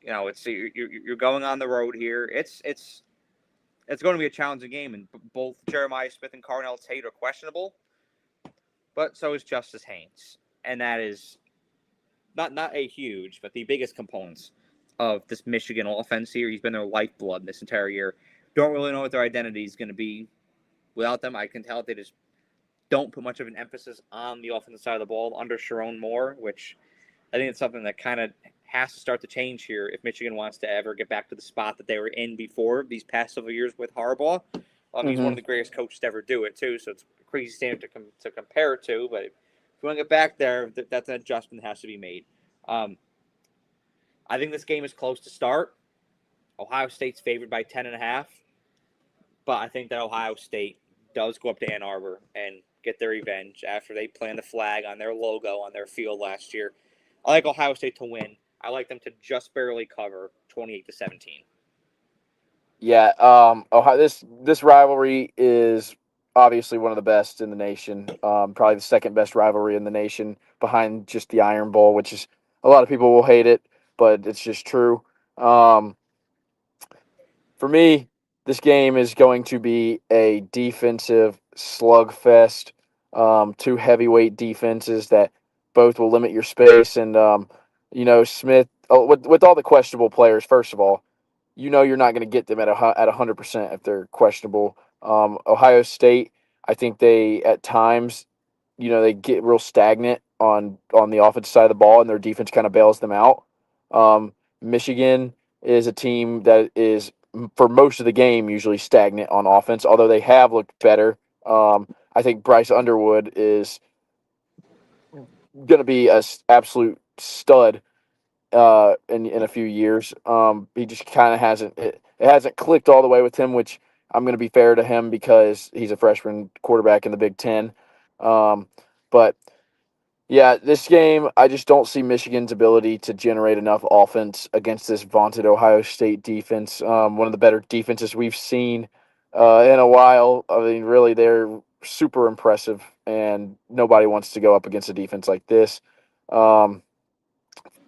S1: it's you're going on the road here. It's going to be a challenging game, and both Jeremiah Smith and Carnell Tate are questionable, but so is Justice Haynes, and that is not a huge, but the biggest components of this Michigan offense here. He's been their lifeblood this entire year. Don't really know what their identity is going to be without them. I can tell they just don't put much of an emphasis on the offensive side of the ball under Sharon Moore, which I think it's something that kind of has to start to change here if Michigan wants to ever get back to the spot that they were in before these past several years with Harbaugh. He's one of the greatest coaches to ever do it, too, so it's a crazy standard to compare it to. But if you want to get back there, that's an adjustment that has to be made. I think this game is close to start. Ohio State's favored by 10.5, but I think that Ohio State does go up to Ann Arbor and get their revenge after they planted the flag on their logo on their field last year. I like Ohio State to win. I like them to just barely cover 28-17.
S2: Yeah, Ohio. This rivalry is obviously one of the best in the nation. Probably the second best rivalry in the nation, behind just the Iron Bowl, which is a lot of people will hate it, but it's just true. For me, this game is going to be a defensive slugfest. Two heavyweight defenses that both will limit your space, and Smith with all the questionable players. First of all, you're not going to get them at 100% if they're questionable. Ohio State, I think they at times, they get real stagnant on the offensive side of the ball, and their defense kind of bails them out. Michigan is a team that is for most of the game usually stagnant on offense, although they have looked better. I think Bryce Underwood is going to be an absolute stud in a few years. He just kind of hasn't it hasn't clicked all the way with him, which I'm going to be fair to him because he's a freshman quarterback in the Big Ten. But yeah, this game, I just don't see Michigan's ability to generate enough offense against this vaunted Ohio State defense. One of the better defenses we've seen in a while. I mean, really, they're super impressive, and nobody wants to go up against a defense like this.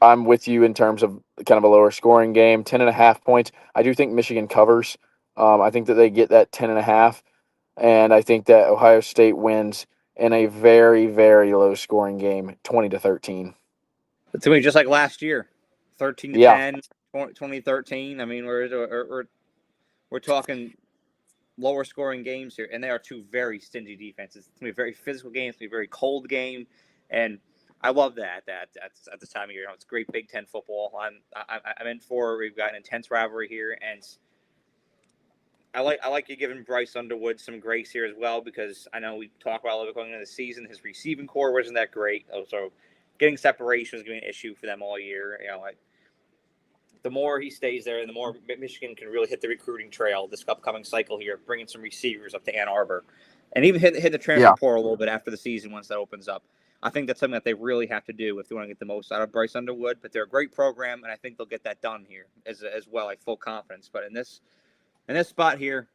S2: I'm with you in terms of kind of a lower scoring game, 10.5 points. I do think Michigan covers. I think that they get that 10.5, and I think that Ohio State wins in a very, very low scoring game, 20-13.
S1: It's going to be just like last year, 13-10,
S2: Yeah.
S1: 2013. I mean, we're talking lower scoring games here, and they are two very stingy defenses. It's going to be a very physical game. It's going to be a very cold game, and I love that. That's at this time of year. It's great Big Ten football. I'm in for. We've got an intense rivalry here, and I like you giving Bryce Underwood some grace here as well, because I know we talked about a little bit going into the season. His receiving core wasn't that great, so getting separation is going to be an issue for them all year. The more he stays there, the more Michigan can really hit the recruiting trail this upcoming cycle here, bringing some receivers up to Ann Arbor, and even hit the transfer portal a little bit after the season once that opens up. I think that's something that they really have to do if they want to get the most out of Bryce Underwood. But they're a great program, and I think they'll get that done here as well. I have full confidence. But in this spot here,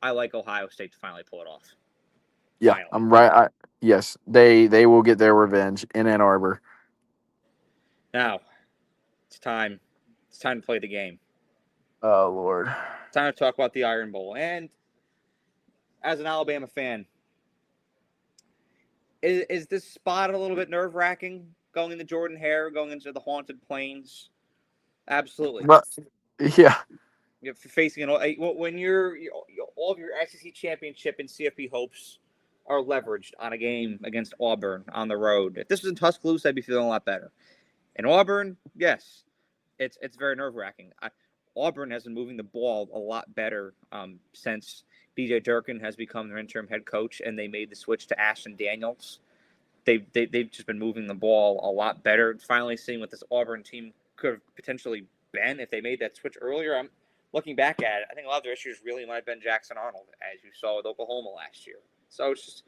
S1: I like Ohio State to finally pull it off.
S2: Yeah,
S1: finally.
S2: I'm right. Yes, they will get their revenge in Ann Arbor.
S1: Now it's time. It's time to play the game.
S2: Oh Lord.
S1: It's time to talk about the Iron Bowl. And as an Alabama fan, is this spot a little bit nerve wracking? Going into Jordan Hare, going into the Haunted Plains? Absolutely.
S2: But yeah,
S1: You're facing when all of your SEC championship and CFP hopes are leveraged on a game against Auburn on the road. If this was in Tuscaloosa, I'd be feeling a lot better. In Auburn, yes, it's very nerve wracking. Auburn has been moving the ball a lot better since BJ Durkin has become their interim head coach, and they made the switch to Ashton Daniels. They've just been moving the ball a lot better. Finally, seeing what this Auburn team could have potentially been if they made that switch earlier. I'm looking back at it. I think a lot of their issues really might have been Jackson Arnold, as you saw with Oklahoma last year. So it's just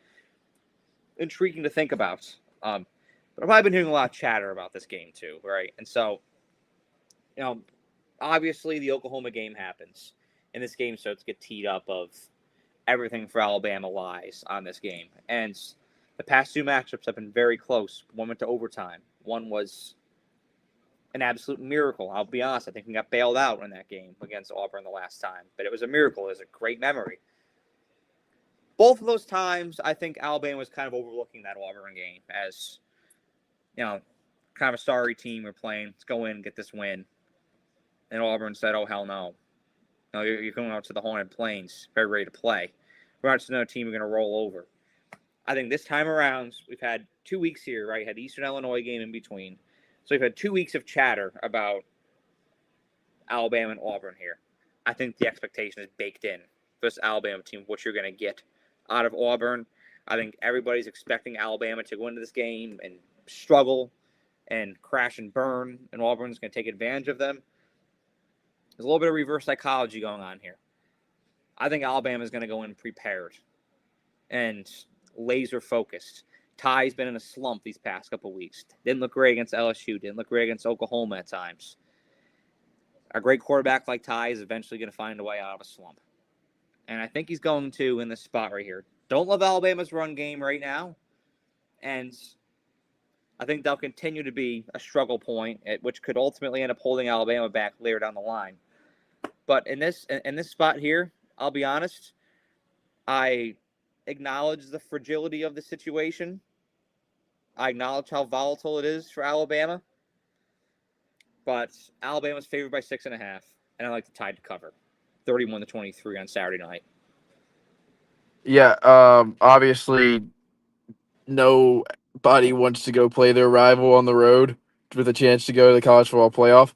S1: intriguing to think about. But I've probably been hearing a lot of chatter about this game too, right? And so, you know, obviously the Oklahoma game happens, and this game starts to get teed up of everything for Alabama lies on this game. And the past two matchups have been very close. One went to overtime. One was an absolute miracle. I'll be honest. I think we got bailed out in that game against Auburn the last time, but it was a miracle. It was a great memory. Both of those times, I think Alabama was kind of overlooking that Auburn game as, kind of a sorry team we're playing. Let's go in and get this win. And Auburn said, oh, hell no. No, you're going out to the Haunted Plains, very ready to play. We're not just another team we're going to roll over. I think this time around, we've had 2 weeks here, right? Had the Eastern Illinois game in between. So we've had 2 weeks of chatter about Alabama and Auburn here. I think the expectation is baked in for this Alabama team, what you're going to get out of Auburn. I think everybody's expecting Alabama to go into this game and struggle and crash and burn, and Auburn's going to take advantage of them. There's a little bit of reverse psychology going on here. I think Alabama is going to go in prepared and laser focused. Ty's been in a slump these past couple of weeks. Didn't look great against LSU. Didn't look great against Oklahoma at times. A great quarterback like Ty is eventually going to find a way out of a slump. And I think he's going to in this spot right here. Don't love Alabama's run game right now. And I think they'll continue to be a struggle point, which could ultimately end up holding Alabama back later down the line. But in this spot here, I'll be honest, I acknowledge the fragility of the situation. I acknowledge how volatile it is for Alabama. But Alabama's favored by 6.5, and I like the Tide to cover, 31-23 on Saturday night.
S2: yeah. Obviously, nobody wants to go play their rival on the road with a chance to go to the college football playoff,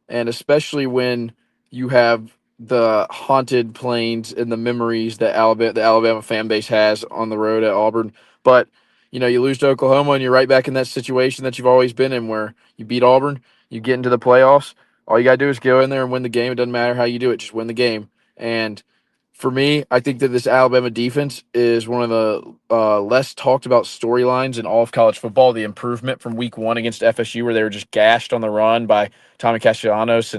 S2: and especially when you have the haunted plains and the memories that the Alabama fan base has on the road at Auburn. But you lose to Oklahoma, and you're right back in that situation that you've always been in, where you beat Auburn, you get into the playoffs. All you gotta do is go in there and win the game. It doesn't matter how you do it; just win the game. And for me, I think that this Alabama defense is one of the less talked about storylines in all of college football. The improvement from week one against FSU, where they were just gashed on the run by Tommy Castellanos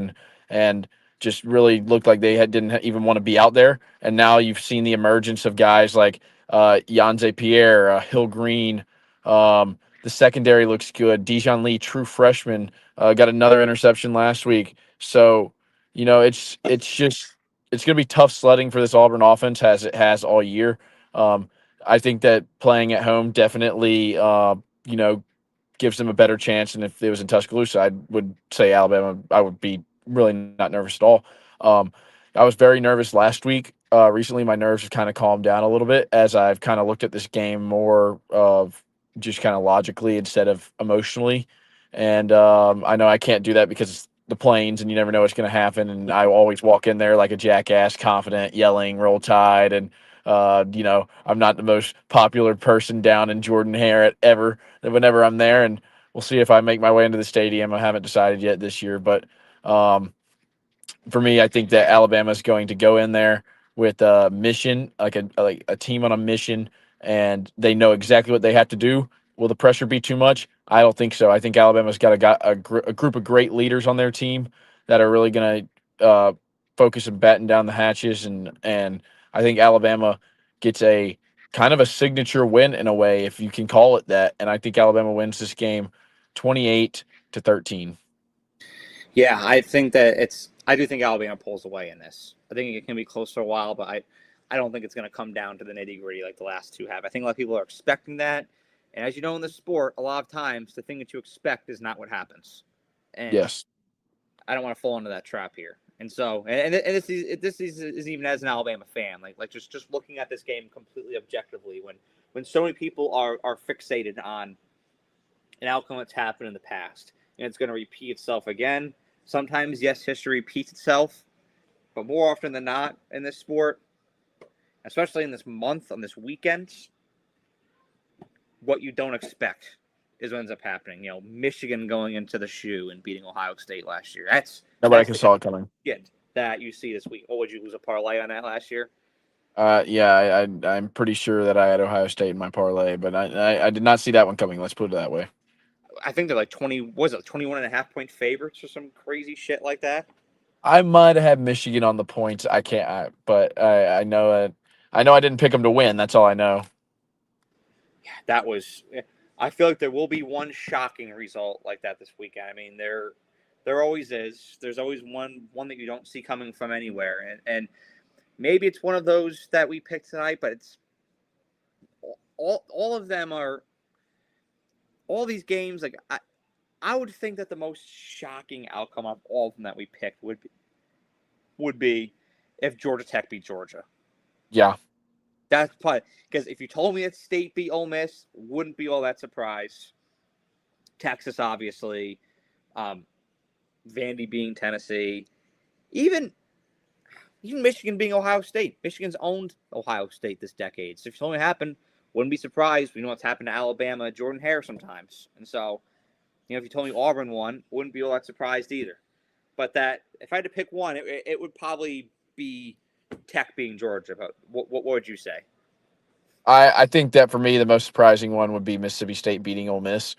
S2: and just really looked like they didn't even want to be out there. And now you've seen the emergence of guys like Yanze Pierre, Hill Green. The secondary looks good. Dijon Lee, true freshman, got another interception last week. So, it's going to be tough sledding for this Auburn offense, as it has all year. I think that playing at home definitely, gives them a better chance. And if it was in Tuscaloosa, I would say Alabama. I would be really not nervous at all. I was very nervous last week. Recently, my nerves have kind of calmed down a little bit as I've kind of looked at this game more of just kind of logically instead of emotionally. And I know I can't do that because it's the Plains and you never know what's going to happen. And I always walk in there like a jackass, confident, yelling, roll tide. And, I'm not the most popular person down in Jordan Hare whenever I'm there. And we'll see if I make my way into the stadium. I haven't decided yet this year. But for me, I think that Alabama is going to go in there with a mission, like a team on a mission, and they know exactly what they have to do. Will the pressure be too much? I don't think so. I think Alabama's got a group of great leaders on their team that are really going to focus and batten down the hatches, and I think Alabama gets a kind of a signature win in a way, if you can call it that. And I think Alabama wins this game 28-13.
S1: Yeah, I think that it's. I do think Alabama pulls away in this. I think it can be close for a while, but I don't think it's going to come down to the nitty gritty like the last two have. I think a lot of people are expecting that, and as you know in the sport, a lot of times the thing that you expect is not what happens, and
S2: Yes.
S1: I don't want to fall into that trap here. And so, and this is even as an Alabama fan, like just looking at this game completely objectively, when so many people are fixated on an outcome that's happened in the past and it's going to repeat itself again. Sometimes, yes, history repeats itself, but more often than not in this sport, especially in this month, on this weekend, what you don't expect is what ends up happening. You know, Michigan going into the shoe and beating Ohio State last year.
S2: Nobody
S1: That's
S2: can
S1: the
S2: saw it coming.
S1: shit that you see this week. Oh, would you lose a parlay on that last year?
S2: Yeah, I'm pretty sure that I had Ohio State in my parlay, but I did not see that one coming. Let's put it that way.
S1: I think they're like 20, was it 21.5 point favorites or some crazy shit like that?
S2: I might have had Michigan on the points. I can't, but I know that I didn't pick them to win. That's all I know.
S1: That was. I feel like there will be one shocking result like that this weekend. I mean, there always is. There's always one that you don't see coming from anywhere, and maybe it's one of those that we picked tonight, but it's all of them are all these games. Like I would think that the most shocking outcome of all of them that we picked would be if Georgia Tech beat Georgia.
S2: Yeah,
S1: That's probably because if you told me that State beat Ole Miss, wouldn't be all that surprised. Texas, obviously, um, Vandy being Tennessee, even Michigan being Ohio State. Michigan's owned Ohio State this decade, so if it only happened, wouldn't be surprised. We know what's happened to Alabama, Jordan Hare sometimes, and so if you told me Auburn won, wouldn't be all that surprised either. But that if I had to pick one, it would probably be Tech being Georgia. But what would you say?
S2: I think that for me the most surprising one would be Mississippi State beating Ole Miss,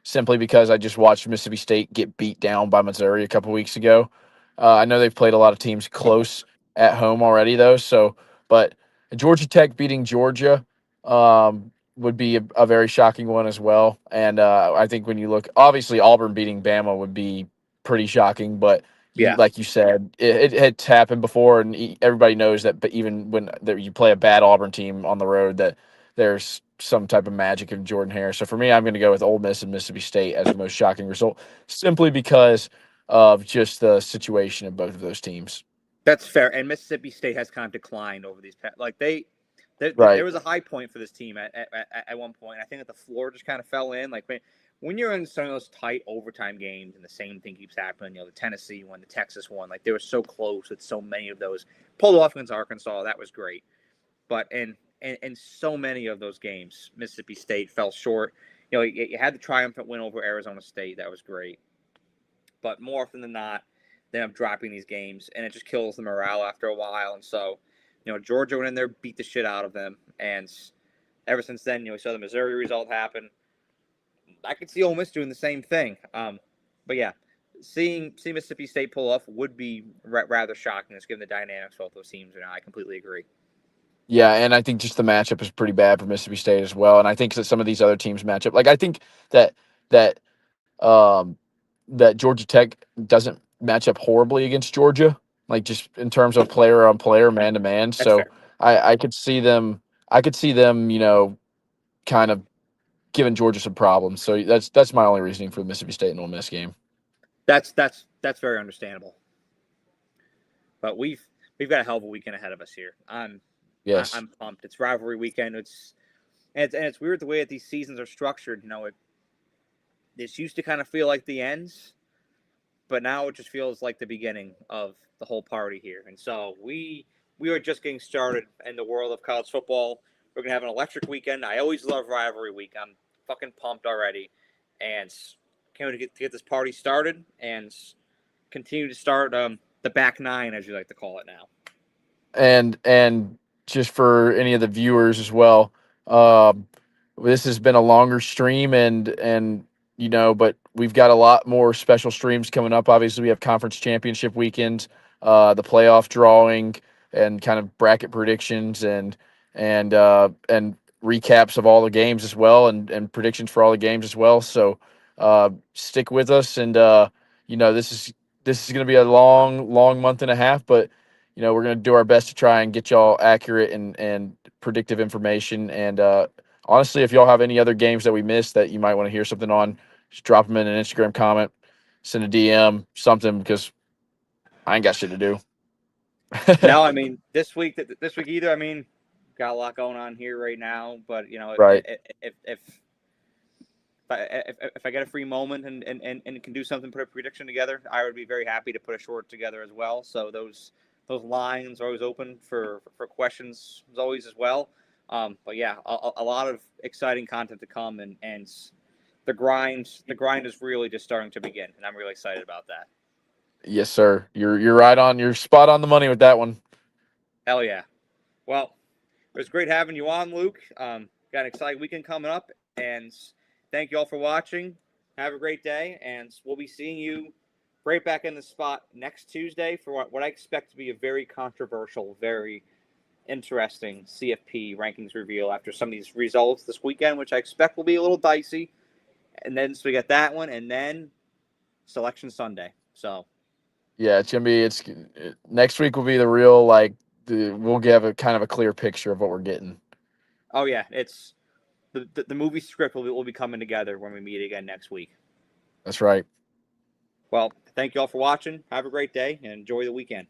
S2: simply because I just watched Mississippi State get beat down by Missouri a couple weeks ago. I know they've played a lot of teams close at home already though, so but Georgia Tech beating Georgia would be a very shocking one as well. And I think when you look, obviously Auburn beating Bama would be pretty shocking, but
S1: Yeah,
S2: like you said, it had happened before, and everybody knows that. But even when you play a bad Auburn team on the road, that there's some type of magic in Jordan Hare. So for me, I'm going to go with Ole Miss and Mississippi State as the most shocking result, simply because of just the situation of both of those teams.
S1: that's fair. And Mississippi State has kind of declined over these past. Like there
S2: Right.
S1: was a high point for this team at one point. I think that the floor just kind of fell in. Like when you're in some of those tight overtime games and the same thing keeps happening. The Tennessee one, the Texas one, like they were so close with so many of those. Pulled off against Arkansas, that was great. But in so many of those games, Mississippi State fell short. You had the triumphant win over Arizona State, that was great. But more often than not, they end up dropping these games, and it just kills the morale after a while. And so, Georgia went in there, beat the shit out of them, and ever since then, we saw the Missouri result happen. I could see Ole Miss doing the same thing. But yeah, seeing Mississippi State pull off would be rather shocking, just given the dynamics of both those teams. I completely agree.
S2: Yeah, and I think just the matchup is pretty bad for Mississippi State as well. And I think that some of these other teams match up. Like I think that that um, that Georgia Tech doesn't match up horribly against Georgia, like just in terms of player on player, man to man.
S1: That's
S2: So
S1: fair.
S2: I could see them. I could see them, kind of giving Georgia some problems. So that's my only reasoning for the Mississippi State and Ole Miss game.
S1: That's very understandable. But we've got a hell of a weekend ahead of us here.
S2: Yes.
S1: I'm pumped. It's rivalry weekend. It's weird the way that these seasons are structured. This used to kind of feel like the ends, but now it just feels like the beginning of the whole party here. And so we are just getting started in the world of college football. We're gonna have an electric weekend. I always love rivalry week. I'm fucking pumped already, and can't wait to get this party started and continue to start the back nine, as you like to call it now.
S2: And just for any of the viewers as well, um, this has been a longer stream, and but we've got a lot more special streams coming up. Obviously, we have conference championship weekend, the playoff drawing, and kind of bracket predictions, and and recaps of all the games as well, and predictions for all the games as well. So stick with us, and this is going to be a long month and a half, but we're going to do our best to try and get y'all accurate and predictive information. And honestly, if y'all have any other games that we missed that you might want to hear something on, just drop them in an Instagram comment, send a DM, something, because I ain't got shit to do.
S1: No, I mean this week either. I mean, got a lot going on here right now, but
S2: Right.
S1: if I get a free moment and can do something, put a prediction together, I would be very happy to put a short together as well. So those lines are always open for questions as always as well. But yeah, a lot of exciting content to come, and the grind is really just starting to begin, and I'm really excited about that.
S2: Yes, sir. You're right on. You're spot on the money with that one.
S1: Hell yeah. Well, it was great having you on, Luke. Got an exciting weekend coming up, and thank you all for watching. Have a great day, and we'll be seeing you right back in the spot next Tuesday for what I expect to be a very controversial, very interesting CFP rankings reveal after some of these results this weekend, which I expect will be a little dicey. And then so we got that one, and then Selection Sunday. So
S2: Yeah, it's gonna be. Next week will be the real, like, we'll give a kind of a clear picture of what we're getting.
S1: oh yeah, it's the movie script will be coming together when we meet again next week.
S2: That's right.
S1: Well, thank you all for watching. Have a great day and enjoy the weekend.